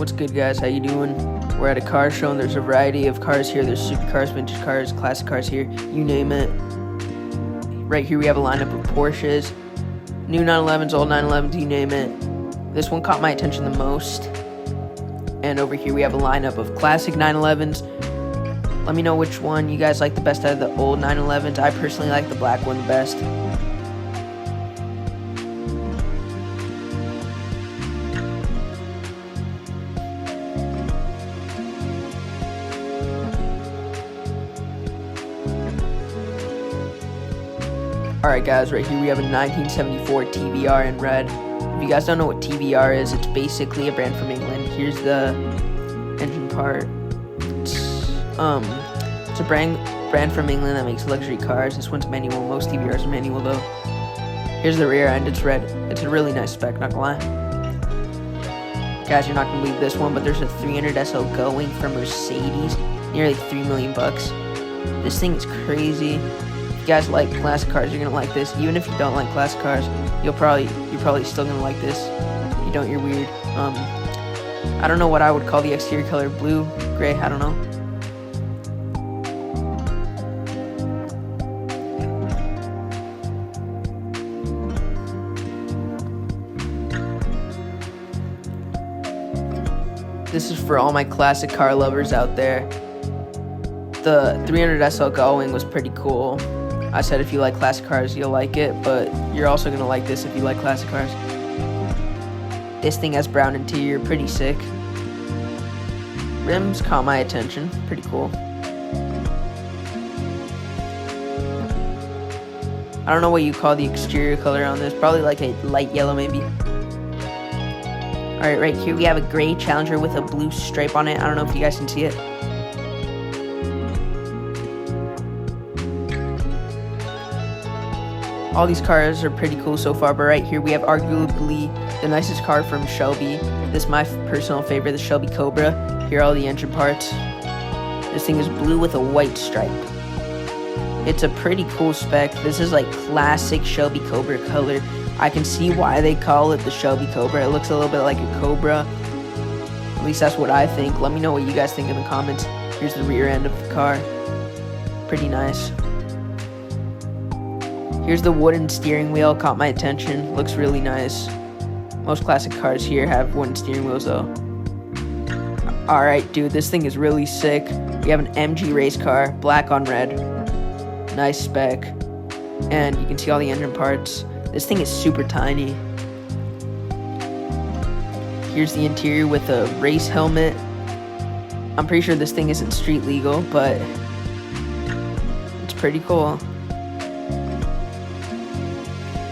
What's good, guys? How you doing? We're at a car show and there's a variety of cars here. There's supercars, vintage cars, classic cars here, you name it. Right here we have a lineup of Porsches, new 911s, old 911s, you name it. This one caught my attention the most. And over here we have a lineup of classic 911s. Let me know which one you guys like the best out of the old 911s. I personally like the black one the best. Alright guys, right here we have a 1974 TVR in red. If you guys don't know what TVR is, it's basically a brand from England. Here's the engine part. It's a brand from England that makes luxury cars. This one's manual. Most TVRs are manual though. Here's the rear end. It's red. It's a really nice spec, not gonna lie. Guys, you're not gonna believe this one, but there's a 300 SL Gullwing from Mercedes, nearly $3 million. This thing is crazy. If you guys like classic cars, you're gonna like this. Even if you don't like classic cars, you're probably still gonna like this. If you don't, you're weird. I don't know what I would call the exterior color. Blue, gray, I don't know. This is for all my classic car lovers out there. The 300 SL Gullwing was pretty cool. I said if you like classic cars, you'll like it, but you're also going to like this if you like classic cars. This thing has brown interior, pretty sick. Rims caught my attention, pretty cool. I don't know what you call the exterior color on this, probably like a light yellow maybe. Alright, right here we have a gray Challenger with a blue stripe on it. I don't know if you guys can see it. All these cars are pretty cool so far, but right here we have arguably the nicest car from Shelby. This is my personal favorite, the Shelby Cobra. Here are all the engine parts. This thing is blue with a white stripe. It's a pretty cool spec. This is like classic Shelby Cobra color. I can see why they call it the Shelby Cobra. It looks a little bit like a Cobra. At least that's what I think. Let me know what you guys think in the comments. Here's the rear end of the car. Pretty nice. Here's the wooden steering wheel, caught my attention, looks really nice. Most classic cars here have wooden steering wheels though. Alright dude, this thing is really sick. We have an MG race car, black on red. Nice spec. And you can see all the engine parts. This thing is super tiny. Here's the interior with a race helmet. I'm pretty sure this thing isn't street legal, but it's pretty cool.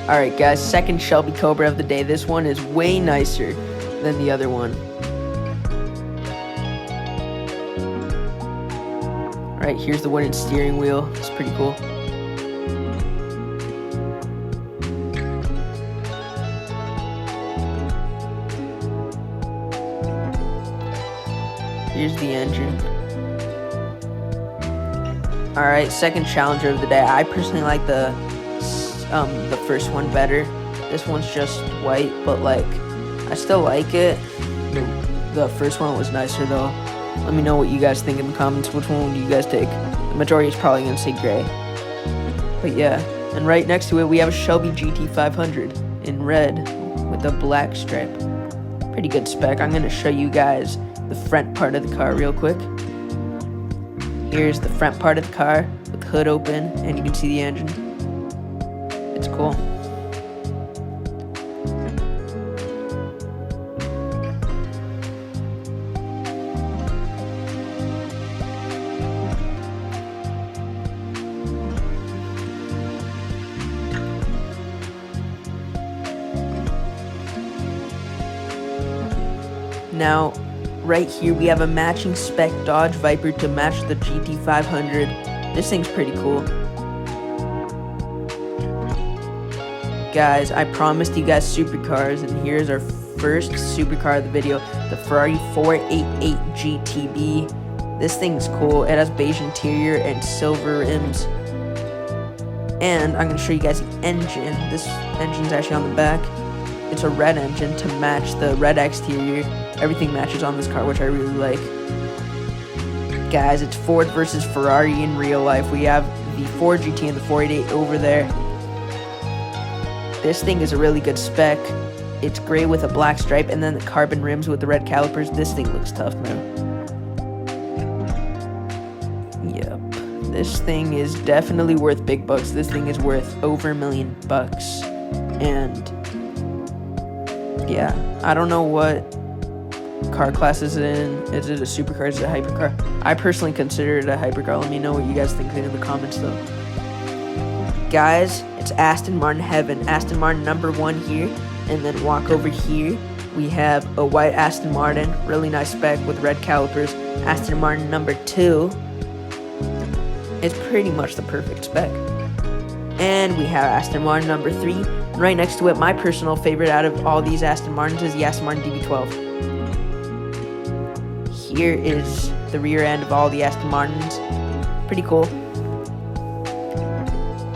Alright guys, second Shelby Cobra of the day. This one is way nicer than the other one. Alright, here's the wooden steering wheel. It's pretty cool. Here's the engine. Alright, second Challenger of the day. I personally like the first one better. This one's just white, but like I still like it. The first one was nicer though. Let me know what you guys think in the comments. Which one do you guys take? The majority is probably gonna say gray, but yeah. And right next to it we have a Shelby GT500 in red with a black stripe. Pretty good spec. I'm gonna show you guys the front part of the car real quick. Here's the front part of the car with the hood open and you can see the engine. It's cool. Now, right here we have a matching spec Dodge Viper to match the GT500. This thing's pretty cool. Guys, I promised you guys supercars, and here's our first supercar of the video, the Ferrari 488 GTB. This thing's cool. It has beige interior and silver rims. And I'm going to show you guys the engine. This engine's actually on the back. it's a red engine to match the red exterior. Everything matches on this car, which I really like. Guys, it's Ford versus Ferrari in real life. We have the Ford GT and the 488 over there. This thing is a really good spec. It's gray with a black stripe and then the carbon rims with the red calipers. This thing looks tough, man. Yep. This thing is definitely worth big bucks. This thing is worth over $1 million. And yeah, I don't know what car class is it in. Is it a supercar? Is it a hypercar? I personally consider it a hypercar. Let me know what you guys think in the comments though. Guys, it's Aston Martin heaven. Aston Martin #1 here, and then walk over here. We have a white Aston Martin, really nice spec with red calipers. Aston Martin #2. It's pretty much the perfect spec. And we have Aston Martin #3. And right next to it, my personal favorite out of all these Aston Martins is the Aston Martin DB12. Here is the rear end of all the Aston Martins. Pretty cool.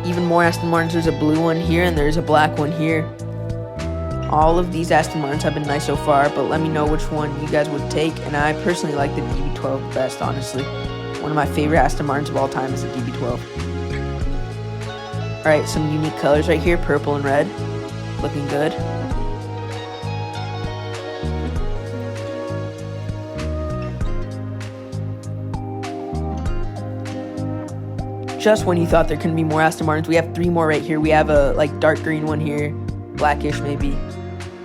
Even more Aston Martins. There's a blue one here and there's a black one here. All of these Aston Martins have been nice so far, but let me know which one you guys would take. And I personally like the DB12 best, honestly. One of my favorite Aston Martins of all time is the DB12. Alright, some unique colors right here, purple and red. Looking good. Just when you thought there couldn't be more Aston Martins, we have 3 more right here. We have a like dark green one here, blackish maybe,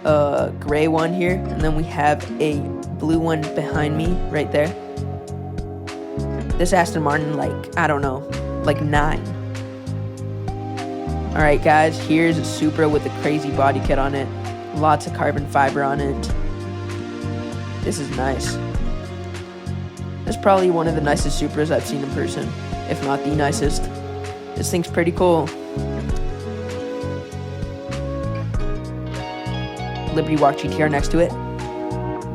a gray one here, and then we have a blue one behind me right there. This Aston Martin, like, I don't know, like 9. Alright guys, here's a Supra with a crazy body kit on it. Lots of carbon fiber on it. This is nice. This is probably one of the nicest Supras I've seen in person, if not the nicest. This thing's pretty cool. Liberty Walk GTR next to it.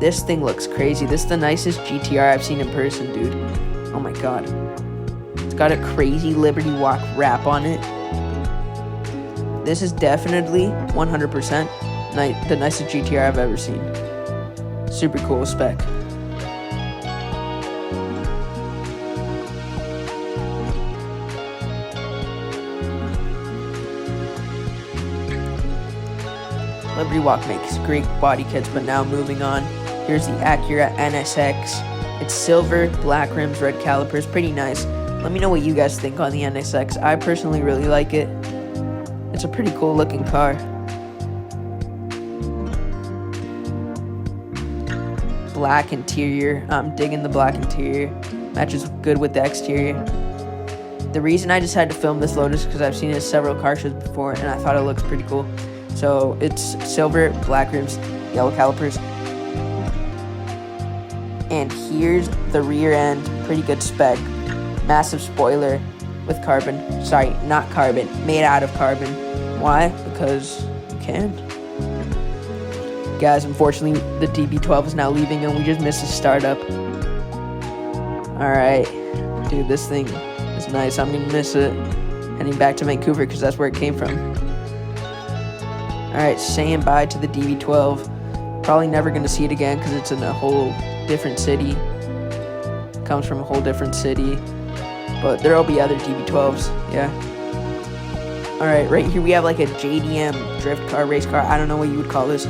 This thing looks crazy. This is the nicest GTR I've seen in person, dude. Oh my god. It's got a crazy Liberty Walk wrap on it. This is definitely 100% the nicest GTR I've ever seen. Super cool spec. Liberty Walk makes great body kits, but now moving on. Here's the Acura NSX. It's silver, black rims, red calipers, pretty nice. Let me know what you guys think on the NSX. I personally really like it. It's a pretty cool looking car. Black interior. I'm digging the black interior. Matches good with the exterior. The reason I decided to film this Lotus is because I've seen it at several car shows before and I thought it looks pretty cool. So it's silver, black rims, yellow calipers. And here's the rear end, pretty good spec. Massive spoiler with carbon. Sorry, not carbon, made out of carbon. Why? Because you can. Guys, unfortunately, the DB12 is now leaving and we just missed a startup. Alright, dude, this thing is nice. I'm gonna miss it. Heading back to Vancouver because that's where it came from. Alright, saying bye to the DB12. Probably never going to see it again because it's in a whole different city. Comes from a whole different city. But there will be other DB12s, yeah. Alright, right here we have like a JDM drift car, race car. I don't know what you would call this,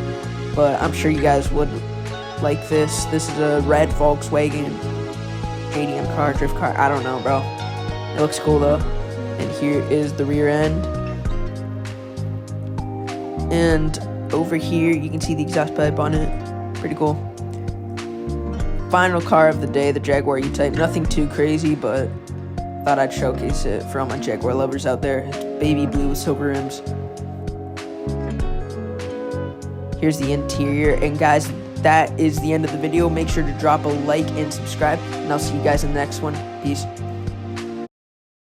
but I'm sure you guys would like this. This is a red Volkswagen JDM car, drift car. I don't know, bro. It looks cool though. And here is the rear end. And over here, you can see the exhaust pipe on it. Pretty cool. Final car of the day, the Jaguar E-Type. Nothing too crazy, but thought I'd showcase it for all my Jaguar lovers out there. It's baby blue with silver rims. Here's the interior. And guys, that is the end of the video. Make sure to drop a like and subscribe. And I'll see you guys in the next one. Peace.